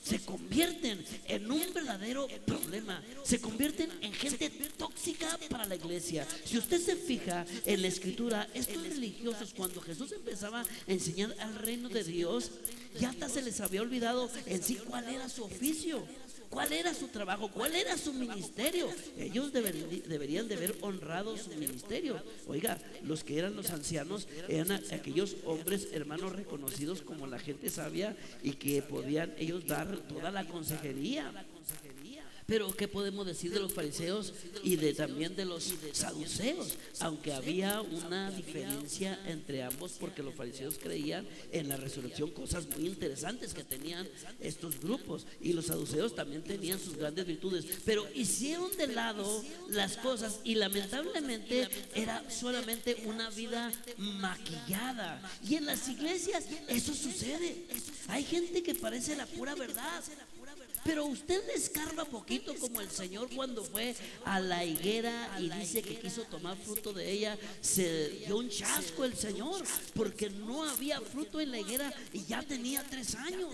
se convierten en un verdadero problema, se convierten en gente tóxica para la iglesia. Si usted se fija en la Escritura, estos religiosos, cuando Jesús empezaba a enseñar al reino de Dios, ya hasta se les había olvidado en sí cuál era su oficio, cuál era su trabajo, cuál era su ministerio. Ellos deberían de haber honrado su ministerio. Oiga, los que eran los ancianos eran aquellos hombres, hermanos, reconocidos como la gente sabia, y que podían ellos dar toda la consejería. Pero ¿qué podemos decir de los fariseos y también de los saduceos? Aunque había una diferencia entre ambos, porque los fariseos creían en la resurrección, cosas muy interesantes que tenían estos grupos, y los saduceos también tenían sus grandes virtudes, pero hicieron de lado las cosas y lamentablemente era solamente una vida maquillada. Y en las iglesias eso sucede. Hay gente que parece la pura verdad, pero usted le escarba poquito, como el Señor cuando fue a la higuera y dice que quiso tomar fruto de ella. Se dio un chasco el Señor porque no había fruto en la higuera y ya tenía 3 años.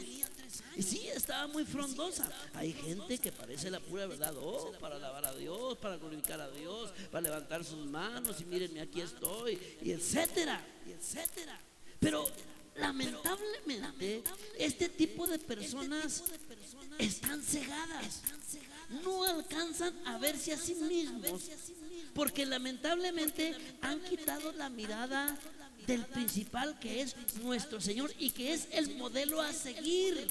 Y sí, estaba muy frondosa. Hay gente que parece la pura verdad, para alabar a Dios, para glorificar a Dios, para levantar sus manos y mírenme, aquí estoy, y etcétera, y etcétera. Pero lamentablemente este tipo de personas están cegadas, no alcanzan a verse a sí mismos, porque lamentablemente han quitado la mirada del principal, que es nuestro Señor y que es el modelo a seguir.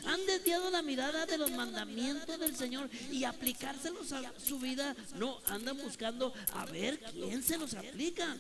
Han desviado la mirada de los mandamientos del Señor y aplicárselos a su vida. No, andan buscando a ver quién se los aplica.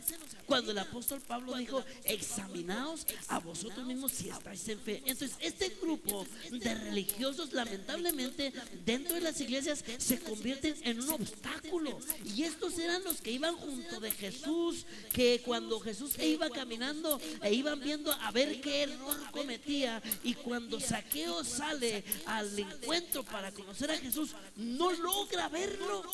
Cuando el apóstol Pablo dijo: examinaos a vosotros mismos si estáis en fe. Entonces este grupo de religiosos lamentablemente dentro de las iglesias se convierten en un obstáculo. Y estos eran los que iban junto de Jesús, que cuando Jesús iba caminando e iban viendo a ver qué error cometía, y cuando Zaqueo sale al encuentro para conocer a Jesús, no logra verlo,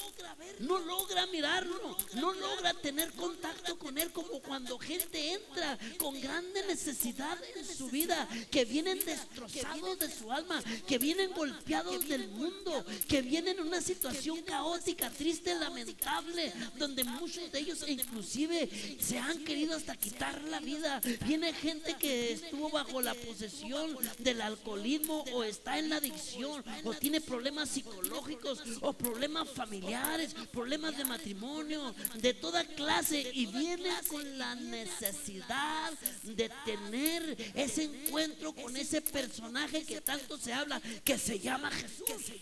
no logra mirarlo, no logra tener contacto con él, como cuando gente entra con grande necesidad en su vida, que vienen destrozados de su alma, que vienen golpeados del mundo, que vienen en una situación caótica, triste, lamentable, donde muchos de ellos inclusive se han querido hasta quitar la vida. Viene gente que estuvo bajo la posesión del alcoholismo, o está en la adicción, o tiene problemas psicológicos, o problemas familiares, problemas de matrimonio, de toda clase, y viene con la necesidad de tener ese encuentro con ese personaje que tanto se habla, que se llama Jesús.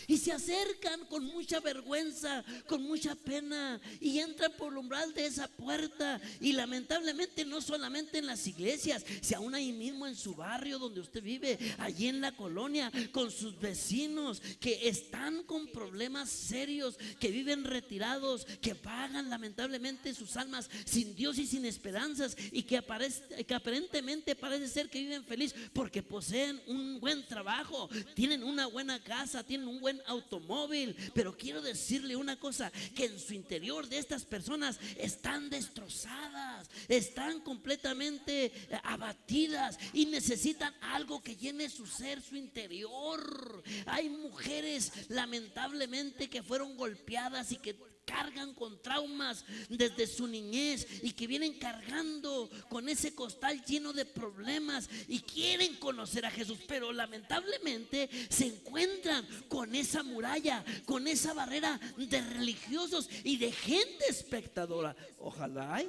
Y se acercan con mucha vergüenza, con mucha pena, y entran por el umbral de esa puerta. Y lamentablemente no solamente en las iglesias, si aún ahí mismo en su barrio donde usted vive, allí en la colonia, con sus vecinos que están con problemas serios, que viven retirados, que pagan lamentablemente sus almas sin Dios y sin esperanzas, y que aparentemente parece ser que viven feliz porque poseen un buen trabajo, tienen una buena casa, tienen un buen automóvil. Pero quiero decirle una cosa, que en su interior de estas personas están destrozadas, están completamente abatidas y necesitan algo que llene su ser, su interior. Hay mujeres lamentablemente que fueron golpeadas y que cargan con traumas desde su niñez, y que vienen cargando con ese costal lleno de problemas y quieren conocer a Jesús, pero lamentablemente se encuentran con esa muralla, con esa barrera de religiosos y de gente espectadora. Ojalá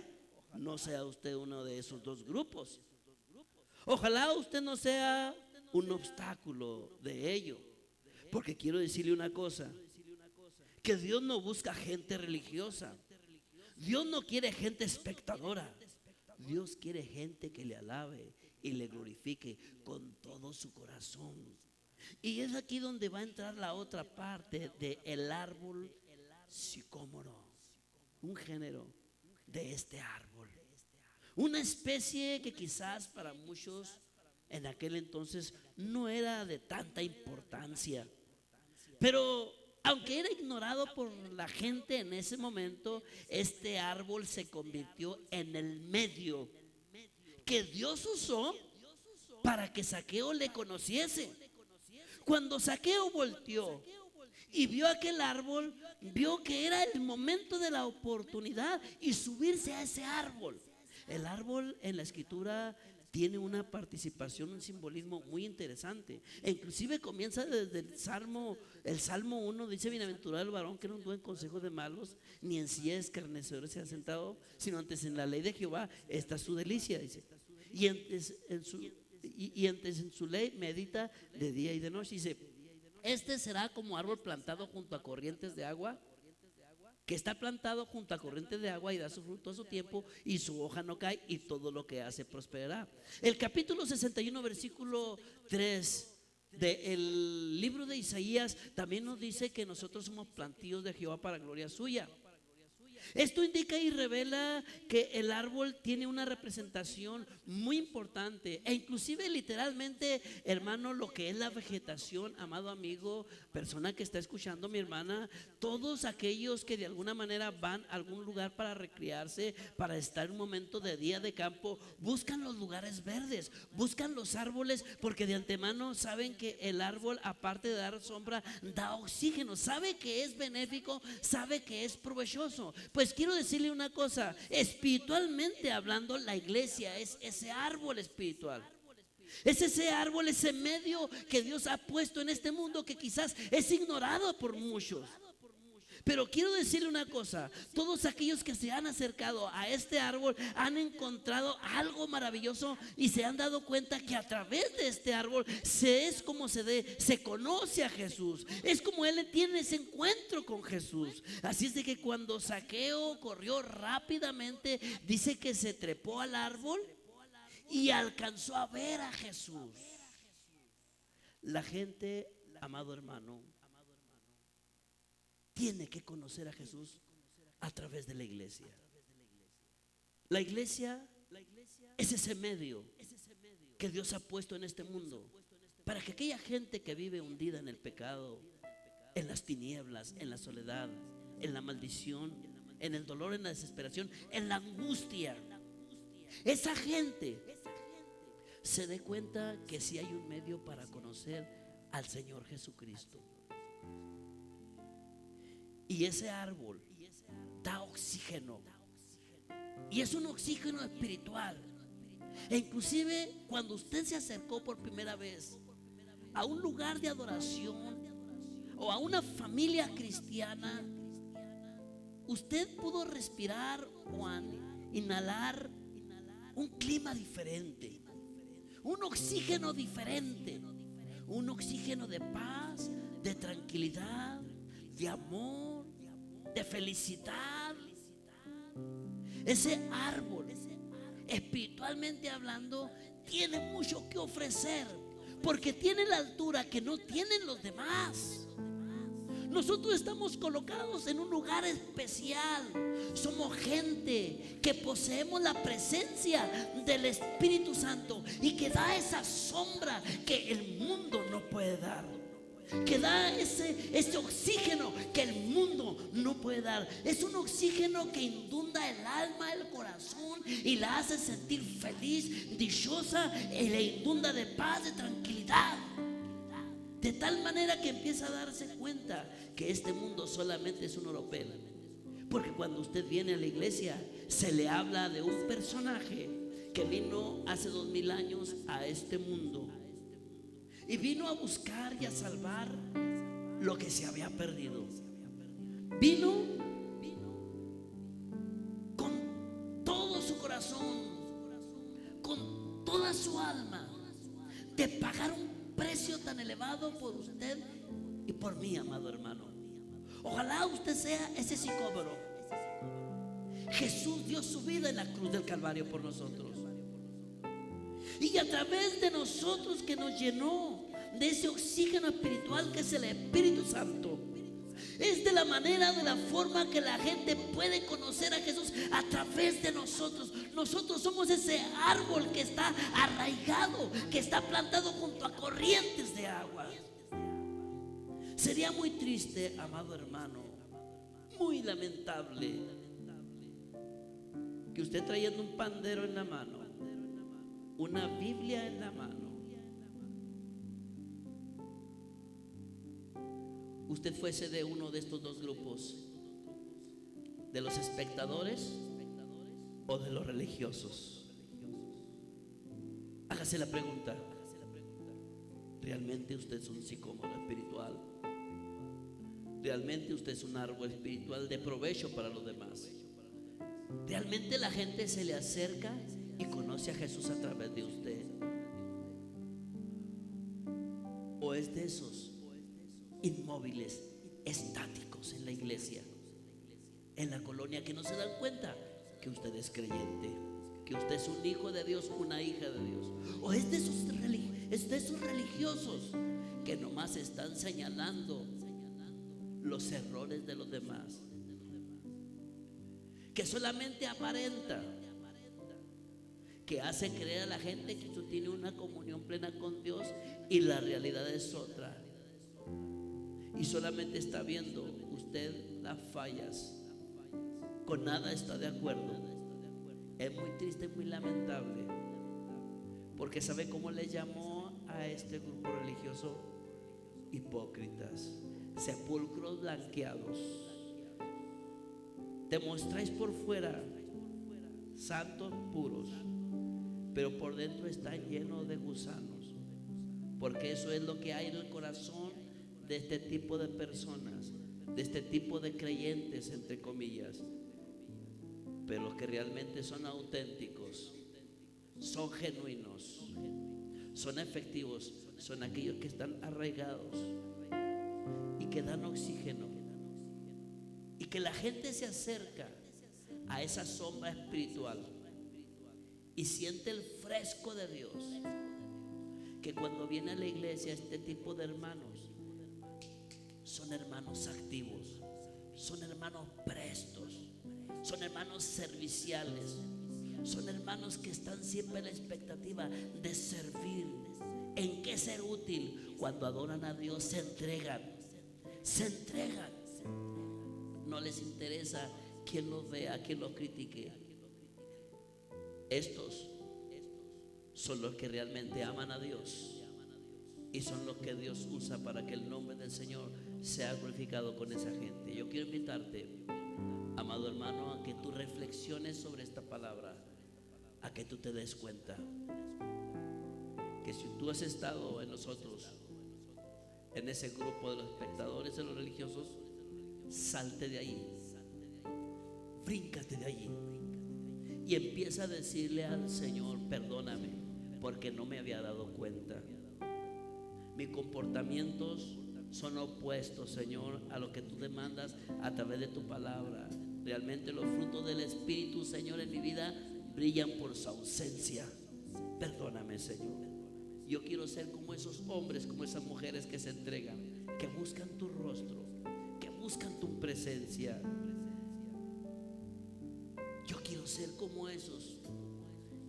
no sea usted uno de esos dos grupos. Ojalá usted no sea un obstáculo de ello, porque quiero decirle una cosa, que Dios no busca gente religiosa. Dios no quiere gente espectadora. Dios quiere gente que le alabe y le glorifique con todo su corazón. Y es aquí donde va a entrar la otra parte del árbol sicómoro, un género de este árbol, una especie que quizás para muchos en aquel entonces no era de tanta importancia, pero aunque era ignorado por la gente en ese momento, este árbol se convirtió en el medio que Dios usó para que Zaqueo le conociese. Cuando Zaqueo volteó y vio aquel árbol, vio que era el momento de la oportunidad y subirse a ese árbol. El árbol en la escritura tiene una participación, un simbolismo muy interesante. E inclusive comienza desde el Salmo 1, dice: bienaventurado el varón que no anduvo en consejo de malos, ni en silla de escarnecedores se ha sentado, sino antes en la ley de Jehová está su delicia, dice. Y antes en su ley medita de día y de noche, dice. este será como árbol plantado junto a corrientes de agua, que está plantado junto a corrientes de agua y da su fruto a su tiempo y su hoja no cae y todo lo que hace prosperará. El capítulo 61 versículo 3 del libro de Isaías también nos dice que nosotros somos plantíos de Jehová para gloria suya. Esto indica y revela que el árbol tiene una representación muy importante e inclusive literalmente, hermano, lo que es la vegetación, amado amigo, persona que está escuchando, mi hermana, todos aquellos que de alguna manera van a algún lugar para recrearse, para estar en un momento de día de campo, buscan los lugares verdes, buscan los árboles, porque de antemano saben que el árbol, aparte de dar sombra, da oxígeno, sabe que es benéfico, sabe que es provechoso. Pues quiero decirle una cosa, espiritualmente hablando, la iglesia es ese árbol espiritual. Es ese árbol, ese medio que Dios ha puesto en este mundo que quizás es ignorado por muchos. Pero quiero decirle una cosa, todos aquellos que se han acercado a este árbol han encontrado algo maravilloso y se han dado cuenta que a través de este árbol se conoce a Jesús. Es como él tiene ese encuentro con Jesús. Así es de que cuando Zaqueo corrió rápidamente, dice que se trepó al árbol y alcanzó a ver a Jesús. La gente, amado hermano, tiene que conocer a Jesús a través de la iglesia. La iglesia es ese medio que Dios ha puesto en este mundo para que aquella gente que vive hundida en el pecado, en las tinieblas, en la soledad, en la maldición, en el dolor, en la desesperación, en la angustia, esa gente se dé cuenta que sí hay un medio para conocer al Señor Jesucristo. Y ese árbol da oxígeno. Y es un oxígeno espiritual. E inclusive cuando usted se acercó por primera vez a un lugar de adoración o a una familia cristiana, usted pudo respirar o inhalar un clima diferente, un oxígeno diferente, un oxígeno de paz, de tranquilidad, de amor, de felicidad. Ese árbol, espiritualmente hablando, tiene mucho que ofrecer, porque tiene la altura que no tienen los demás. Nosotros estamos colocados en un lugar especial. Somos gente que poseemos la presencia del Espíritu Santo y que da esa sombra que el mundo no puede dar, que da ese oxígeno que el mundo no puede dar. Es un oxígeno que inunda el alma, el corazón y la hace sentir feliz, dichosa, y le inunda de paz, de tranquilidad, de tal manera que empieza a darse cuenta que este mundo solamente es un oropel. Porque cuando usted viene a la iglesia, se le habla de un personaje que vino hace 2000 años a este mundo y vino a buscar y a salvar lo que se había perdido. Vino con todo su corazón, con toda su alma, de pagar un precio tan elevado por usted y por mí, amado hermano. Ojalá usted sea ese sicómoro. Jesús dio su vida en la cruz del Calvario por nosotros. Y a través de nosotros, que nos llenó de ese oxígeno espiritual que es el Espíritu Santo, es de la manera, de la forma que la gente puede conocer a Jesús a través de nosotros. Nosotros somos ese árbol que está arraigado, que está plantado junto a corrientes de agua. Sería muy triste, amado hermano, muy lamentable, que usted trayendo un pandero en la mano, una Biblia en la mano, usted fuese de uno de estos dos grupos, de los espectadores o de los religiosos. Hágase la pregunta: ¿realmente usted es un sicómoro espiritual? ¿Realmente usted es un árbol espiritual de provecho para los demás? ¿Realmente la gente se le acerca y conoce a Jesús a través de usted? ¿O es de esos inmóviles, estáticos en la iglesia, en la colonia, que no se dan cuenta que usted es creyente, que usted es un hijo de Dios, una hija de Dios. O es de esos religiosos que nomás están señalando los errores de los demás, que solamente aparenta, que hace creer a la gente que tú tienes una comunión plena con Dios y la realidad es otra, y solamente está viendo usted las fallas, con nada está de acuerdo. Es muy triste, muy lamentable, porque ¿sabe cómo le llamó a este grupo religioso? Hipócritas, sepulcros blanqueados. Demostráis por fuera santos, puros, pero por dentro están llenos de gusanos, porque eso es lo que hay en el corazón de este tipo de personas, de este tipo de creyentes, entre comillas. Pero los que realmente son auténticos, son genuinos, son efectivos, son aquellos que están arraigados y que dan oxígeno, y que la gente se acerca a esa sombra espiritual y siente el fresco de Dios, que cuando viene a la iglesia este tipo de hermanos son hermanos activos, son hermanos prestos, son hermanos serviciales, son hermanos que están siempre en la expectativa de servir. ¿En qué ser útil? Cuando adoran a Dios se entregan, no les interesa quién los vea, quién los critique. Estos son los que realmente aman a Dios y son los que Dios usa para que el nombre del Señor sea glorificado con esa gente. Yo quiero invitarte, amado hermano, a que tú reflexiones sobre esta palabra, a que tú te des cuenta que si tú has estado en nosotros, en ese grupo de los espectadores, de los religiosos, salte de ahí, bríncate de allí y empieza a decirle al Señor: perdóname, porque no me había dado cuenta. Mis comportamientos son opuestos, Señor, a lo que tú demandas a través de tu palabra. Realmente los frutos del Espíritu, Señor, en mi vida brillan por su ausencia. Perdóname, Señor. Yo quiero ser como esos hombres, como esas mujeres que se entregan, que buscan tu rostro, que buscan tu presencia. Yo quiero ser como esos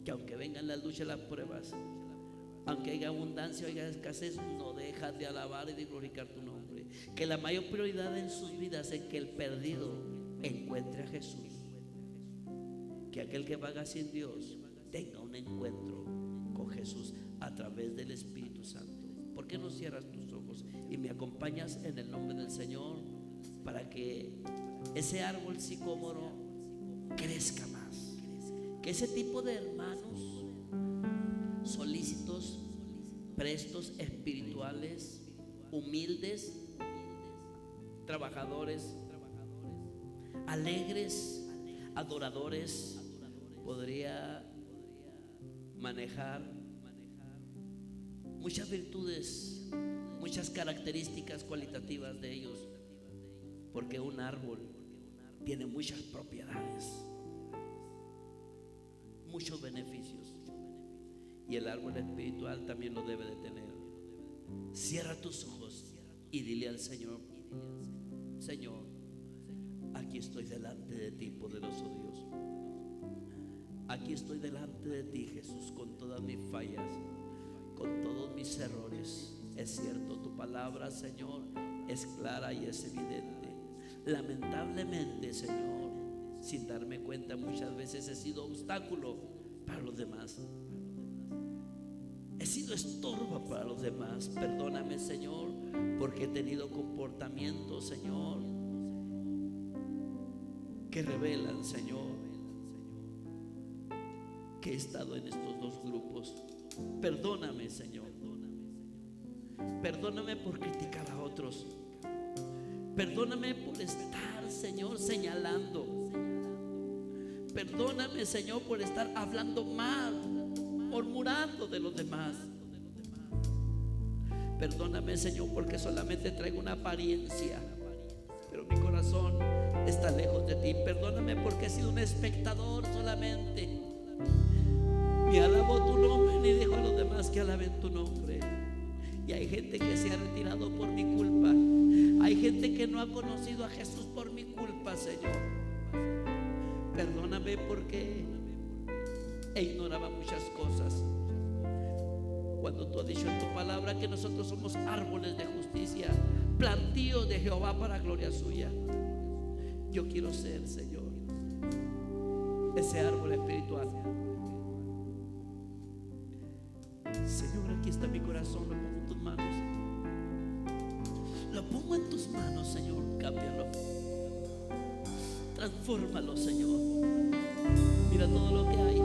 que aunque vengan las luchas, las pruebas, aunque haya abundancia o haya escasez, no dejan de alabar y de glorificar tu nombre. Que la mayor prioridad en sus vidas es que el perdido encuentre a Jesús, que aquel que vaga sin Dios tenga un encuentro con Jesús a través del Espíritu Santo. ¿Por qué no cierras tus ojos y me acompañas en el nombre del Señor para que ese árbol sicómoro crezca más? Que ese tipo de hermanos solícitos, prestos, espirituales, humildes, trabajadores, alegres, adoradores, podría manejar muchas virtudes, muchas características cualitativas de ellos, porque un árbol tiene muchas propiedades, muchos beneficios, y el árbol espiritual también lo debe de tener. Cierra tus ojos y dile al Señor: Señor, aquí estoy delante de ti, poderoso Dios. Aquí estoy delante de ti, Jesús, con todas mis fallas, con todos mis errores. Es cierto, tu palabra, Señor, es clara y es evidente. Lamentablemente, Señor, sin darme cuenta, muchas veces he sido obstáculo para los demás. He sido estorbo para los demás. Perdóname, Señor, porque he tenido comportamientos, Señor, que revelan, Señor, que he estado en estos dos grupos. Perdóname, Señor. Perdóname por criticar a otros. Perdóname por estar, Señor, señalando. Perdóname, Señor, por estar hablando mal, murmurando de los demás. Perdóname, Señor, porque solamente traigo una apariencia, pero mi corazón está lejos de ti. Perdóname porque he sido un espectador solamente. Ni alabo tu nombre, ni dejo a los demás que alaben tu nombre. Y hay gente que se ha retirado por mi culpa. Hay gente que no ha conocido a Jesús por mi culpa, Señor. Perdóname porque ignoraba muchas cosas. Cuando tú has dicho en tu palabra que nosotros somos árboles de justicia, plantíos de Jehová para gloria suya. Yo quiero ser, Señor, ese árbol espiritual. Señor, aquí está mi corazón, lo pongo en tus manos. Lo pongo en tus manos, Señor. Cámbialo, transfórmalo, Señor. Mira todo lo que hay.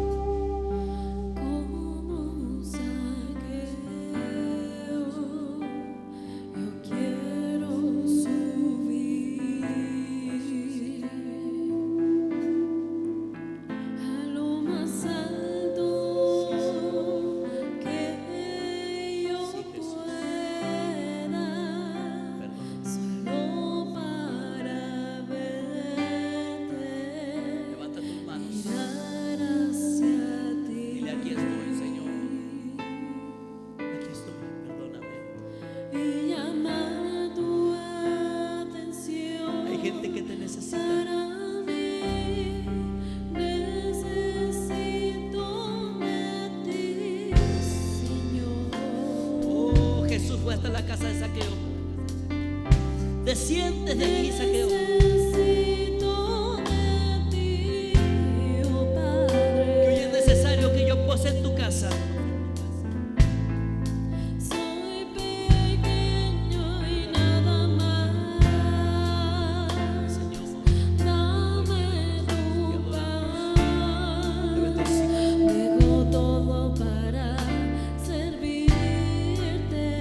Hasta la casa de Saqueo. Desciendes de mí, Saqueo. Necesito de ti, oh Padre. Que hoy es necesario que yo pose en tu casa. Soy pequeño y nada más. Señor, dame tu paz. Dejo todo para servirte.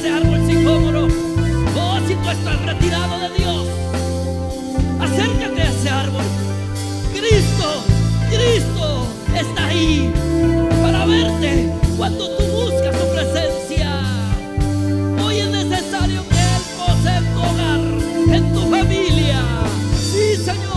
ese árbol sicómoro. Oh, si tú estás retirado de Dios, acércate a ese árbol. Cristo está ahí para verte cuando tú buscas su presencia. Hoy es necesario que Él posee en tu hogar, en tu familia. Sí, Señor.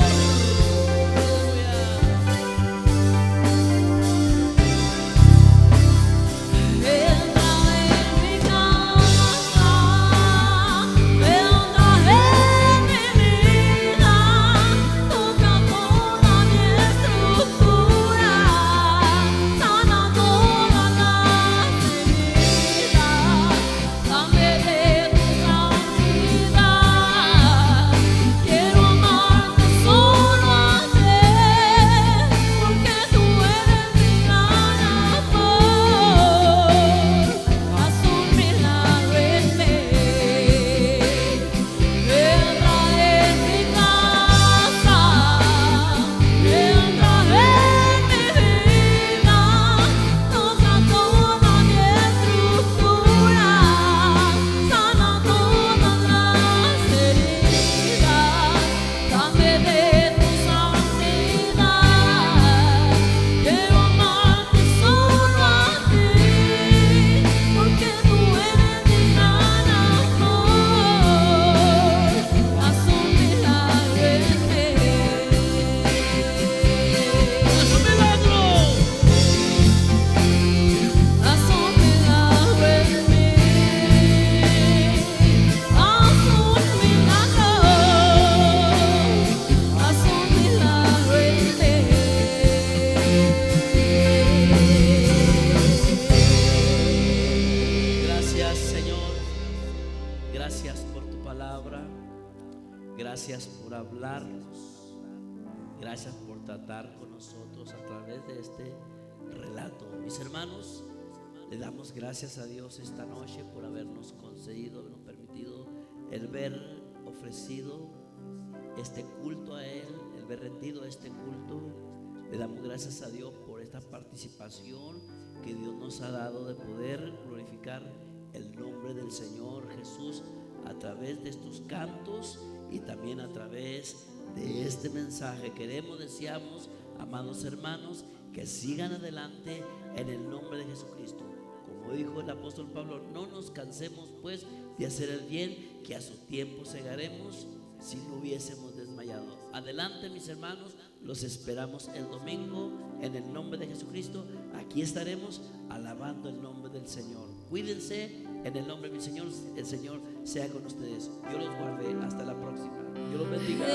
Gracias por hablarnos. Gracias por tratar con nosotros a través de este relato. Mis hermanos, le damos gracias a Dios esta noche por habernos concedido, habernos permitido el ver ofrecido este culto a Él, el ver rendido este culto. Le damos gracias a Dios por esta participación que Dios nos ha dado de poder glorificar el nombre del Señor Jesús a través de estos cantos y también a través de este mensaje. Deseamos, amados hermanos, que sigan adelante en el nombre de Jesucristo. Como dijo el apóstol Pablo, no nos cansemos pues de hacer el bien, que a su tiempo segaremos si no hubiésemos desmayado. Adelante, mis hermanos, los esperamos el domingo en el nombre de Jesucristo. Aquí estaremos alabando el nombre del Señor. Cuídense en el nombre de mi Señor. El Señor sea con ustedes. Dios los guarde. Hasta la próxima. Dios los bendiga.